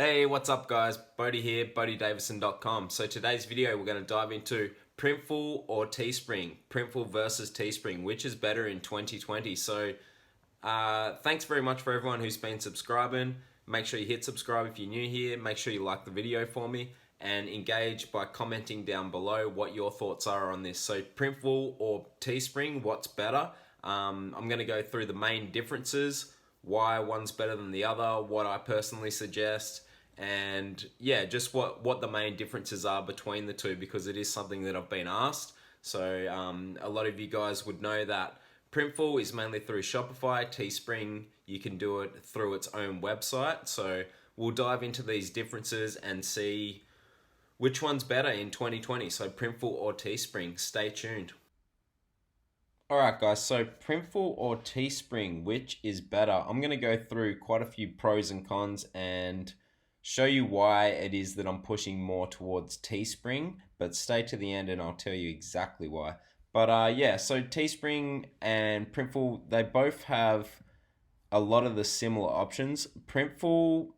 Hey, what's up guys? Bodie here, BodieDavison.com. So today's video we're going to dive into Printful or Teespring. Printful versus Teespring, which is better in 2020. So thanks very much for everyone who's been subscribing. Make sure you hit subscribe if you're new here. Make sure you like the video for me and engage by commenting down below what your thoughts are on this. So Printful or Teespring, what's better? I'm going to go through the main differences, why one's better than the other, what I personally suggest, and yeah, just what the main differences are between the two, because it is something that I've been asked. So a lot of you guys would know that Printful is mainly through Shopify. Teespring, you can do it through its own website. So we'll dive into these differences and see which one's better in 2020. So Printful or Teespring. Stay tuned. Alright guys, so Printful or Teespring, which is better? I'm going to go through quite a few pros and cons and show you why it is that I'm pushing more towards Teespring, but stay to the end and I'll tell you exactly why. But yeah, so Teespring and Printful, they both have a lot of the similar options. Printful,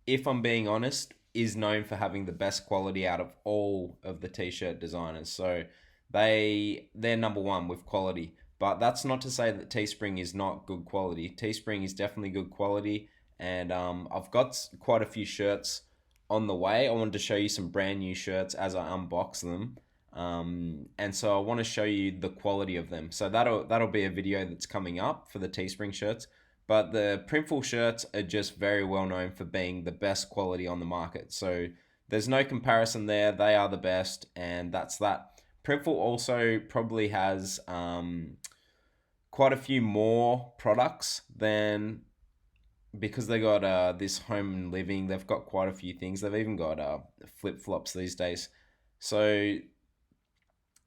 if I'm being honest, is known for having the best quality out of all of the t-shirt designers. So they're number one with quality. But that's not to say that Teespring is not good quality. Teespring is definitely good quality, and I've got quite a few shirts on the way. I wanted to show you some brand new shirts as I unbox them, and so I want to show you the quality of them. So that'll be a video that's coming up for the Teespring shirts. But the Printful shirts are just very well known for being the best quality on the market. So there's no comparison there. They are the best, and that's that. Printful also probably has quite a few more products than, because they got this home and living. They've got quite a few things. They've even got flip flops these days. So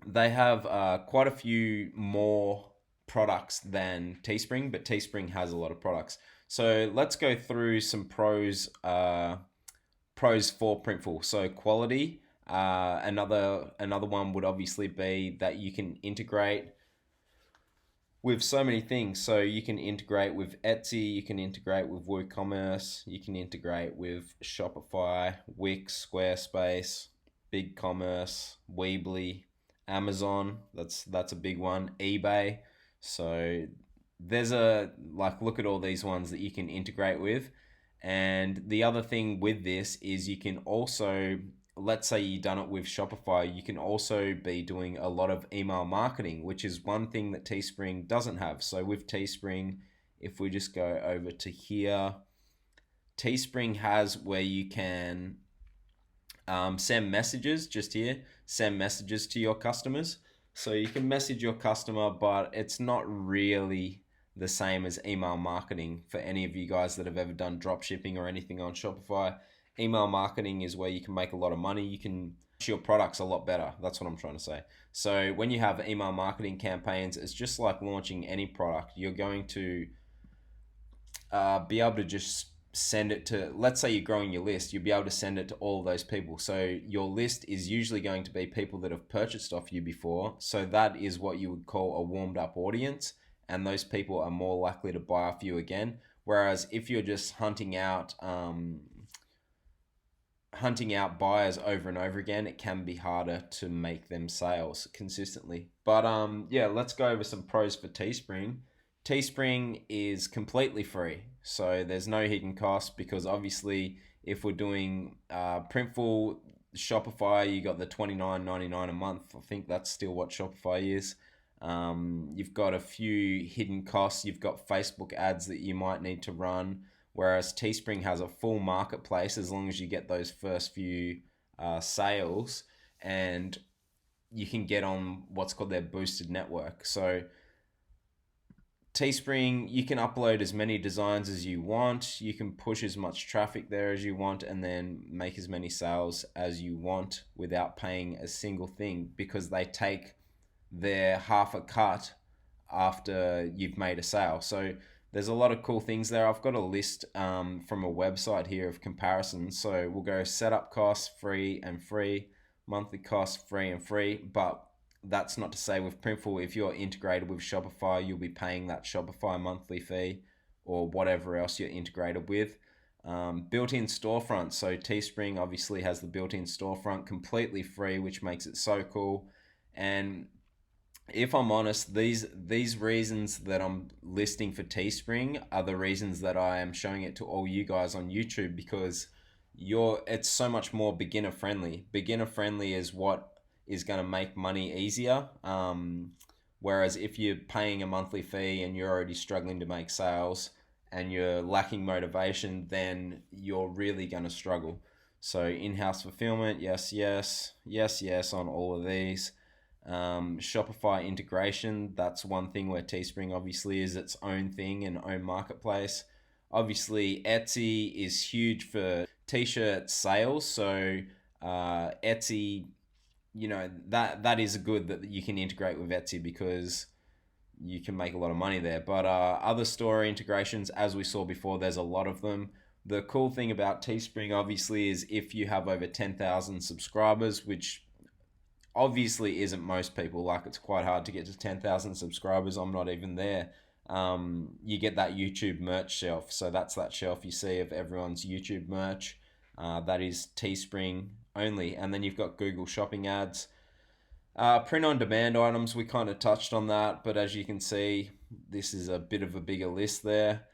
they have quite a few more products than Teespring, but Teespring has a lot of products. So let's go through some pros for Printful. So quality. Another one would obviously be that you can integrate with so many things. So you can integrate with Etsy, you can integrate with WooCommerce, you can integrate with Shopify, Wix, Squarespace, BigCommerce, Weebly, Amazon. That's a big one. eBay. So there's look at all these ones that you can integrate with. And the other thing with this is you can also, let's say you've done it with Shopify, you can also be doing a lot of email marketing, which is one thing that Teespring doesn't have. So with Teespring, if we just go over to here, Teespring has where you can send messages, just here, send messages to your customers. So you can message your customer, but it's not really the same as email marketing. For any of you guys that have ever done drop shipping or anything on Shopify, email marketing is where you can make a lot of money. You can push your products a lot better. That's what I'm trying to say. So when you have email marketing campaigns, it's just like launching any product. You're going to be able to just send it to, let's say you're growing your list, you'll be able to send it to all of those people. So your list is usually going to be people that have purchased off you before. So that is what you would call a warmed up audience. And those people are more likely to buy off you again. Whereas if you're just hunting out buyers over and over again, it can be harder to make them sales consistently. But yeah, let's go over some pros for Teespring. Teespring is completely free, so there's no hidden cost, because obviously if we're doing Printful, Shopify, you got the $29.99 a month. I think that's still what Shopify is. You've got a few hidden costs. You've got Facebook ads that you might need to run, whereas Teespring has a full marketplace as long as you get those first few sales, and you can get on what's called their boosted network. So Teespring, you can upload as many designs as you want, you can push as much traffic there as you want, and then make as many sales as you want without paying a single thing, because they take their half a cut after you've made a sale. So there's a lot of cool things there. I've got a list from a website here of comparisons. So we'll go setup costs, free and free, monthly costs, free and free. But that's not to say with Printful, if you're integrated with Shopify, you'll be paying that Shopify monthly fee or whatever else you're integrated with. Built-in storefront. So Teespring obviously has the built-in storefront, completely free, which makes it so cool. And if I'm honest, these reasons that I'm listing for Teespring are the reasons that I am showing it to all you guys on YouTube, because it's so much more beginner friendly. Beginner friendly is what is going to make money easier. Whereas if you're paying a monthly fee and you're already struggling to make sales and you're lacking motivation, then you're really going to struggle. So in-house fulfillment, yes, yes, yes, yes on all of these. Shopify integration, that's one thing where Teespring obviously is its own thing and own marketplace. Obviously, Etsy is huge for t-shirt sales. So Etsy, that is good that you can integrate with Etsy, because you can make a lot of money there. But other store integrations, as we saw before, there's a lot of them. The cool thing about Teespring obviously is if you have over 10,000 subscribers, which obviously isn't most people. Like, it's quite hard to get to 10,000 subscribers. I'm not even there. You get that YouTube merch shelf. So that's that shelf you see of everyone's YouTube merch. That is Teespring only. And then you've got Google Shopping ads. Print on demand items, we kind of touched on that, but as you can see, this is a bit of a bigger list there.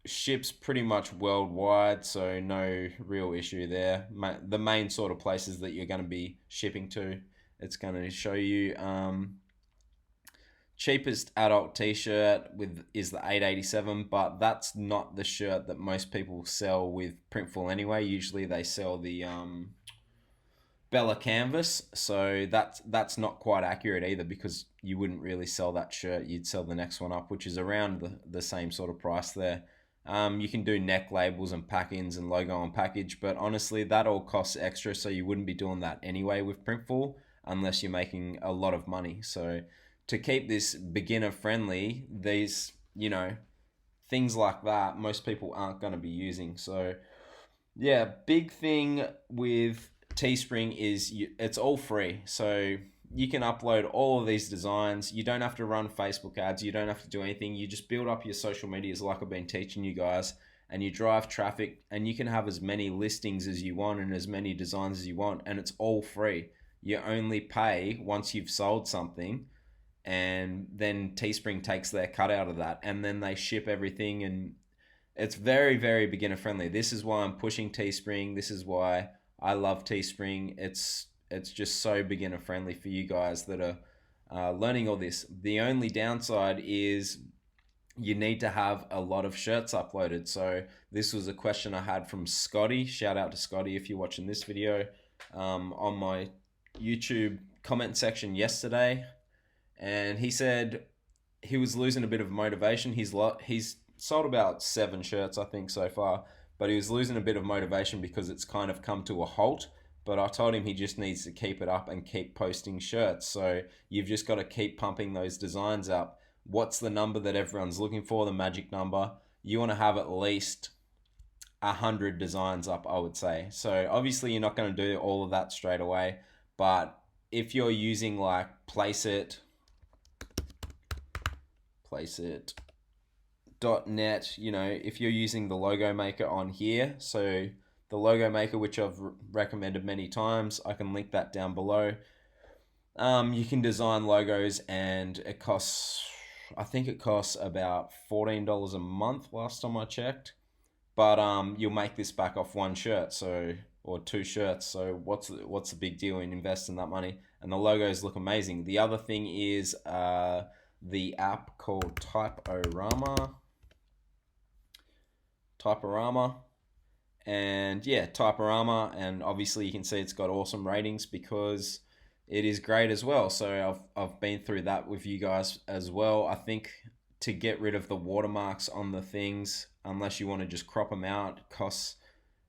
Ships pretty much worldwide, so no real issue there. The main sort of places that you're going to be shipping to, it's going to show you. Cheapest adult t-shirt is the $8.87, but that's not the shirt that most people sell with Printful anyway. Usually they sell the Bella canvas, so that's not quite accurate either, because you wouldn't really sell that shirt. You'd sell the next one up, which is around the same sort of price there. You can do neck labels and pack-ins and logo on package, but honestly, that all costs extra, so you wouldn't be doing that anyway with Printful unless you're making a lot of money. So to keep this beginner friendly, these, things like that, most people aren't going to be using. So yeah, big thing with Teespring is it's all free. So you can upload all of these designs. You don't have to run Facebook ads. You don't have to do anything. You just build up your social medias like I've been teaching you guys, and you drive traffic, and you can have as many listings as you want and as many designs as you want, and it's all free. You only pay once you've sold something, and then Teespring takes their cut out of that, and then they ship everything, and it's very, very beginner friendly. This is why I'm pushing Teespring. This is why I love Teespring. It's just so beginner friendly for you guys that are learning all this. The only downside is you need to have a lot of shirts uploaded. So this was a question I had from Scotty. Shout out to Scotty if you're watching this video, on my YouTube comment section yesterday. And he said he was losing a bit of motivation. He's sold about 7 shirts, I think, so far, but he was losing a bit of motivation because it's kind of come to a halt. But I told him he just needs to keep it up and keep posting shirts. So you've just got to keep pumping those designs up. What's the number that everyone's looking for, the magic number? You want to have at least 100 designs up, I would say. So obviously you're not going to do all of that straight away, but if you're using like Placeit.net, if you're using the logo maker on here, so the logo maker, which I've recommended many times, I can link that down below. You can design logos, and I think it costs about $14 a month last time I checked. But you'll make this back off one shirt, or 2 shirts. So what's the big deal in investing that money? And the logos look amazing. The other thing is the app called Typorama. And yeah, Typorama, and obviously you can see it's got awesome ratings because it is great as well. So I've been through that with you guys as well. I think to get rid of the watermarks on the things, unless you want to just crop them out,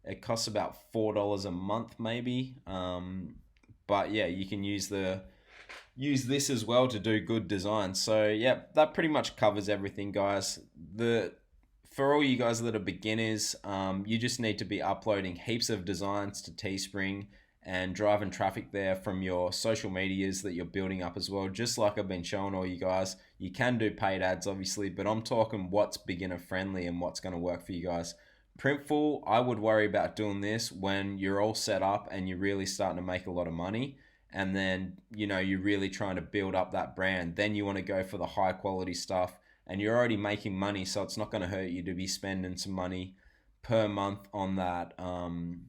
it costs about $4 a month maybe. But yeah, you can use this as well to do good designs. So yeah, that pretty much covers everything, guys. For all you guys that are beginners, you just need to be uploading heaps of designs to Teespring and driving traffic there from your social medias that you're building up as well. Just like I've been showing all you guys, You can do paid ads, obviously, but I'm talking what's beginner friendly and what's going to work for you guys. Printful, I would worry about doing this when you're all set up and you're really starting to make a lot of money. And then, you're really trying to build up that brand. Then you want to go for the high quality stuff, and you're already making money, so it's not going to hurt you to be spending some money per month on that, on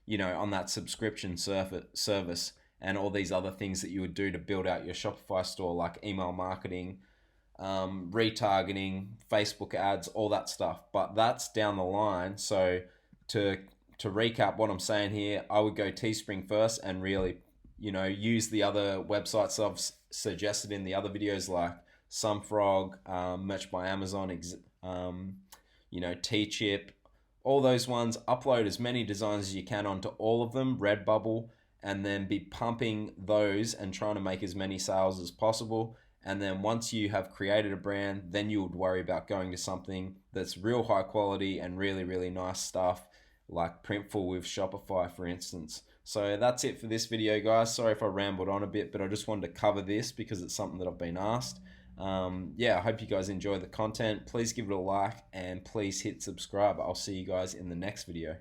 that subscription service and all these other things that you would do to build out your Shopify store, like email marketing, retargeting, Facebook ads, all that stuff. But that's down the line. So to recap what I'm saying here, I would go Teespring first and really, use the other websites I've suggested in the other videos, like Sunfrog, Merch by Amazon, T-Chip, all those ones. Upload as many designs as you can onto all of them, Redbubble, and then be pumping those and trying to make as many sales as possible. And then once you have created a brand, then you would worry about going to something that's real high quality and really, really nice stuff, like Printful with Shopify, for instance. So that's it for this video, guys. Sorry if I rambled on a bit, but I just wanted to cover this because it's something that I've been asked. I hope you guys enjoy the content. Please give it a like and please hit subscribe. I'll see you guys in the next video.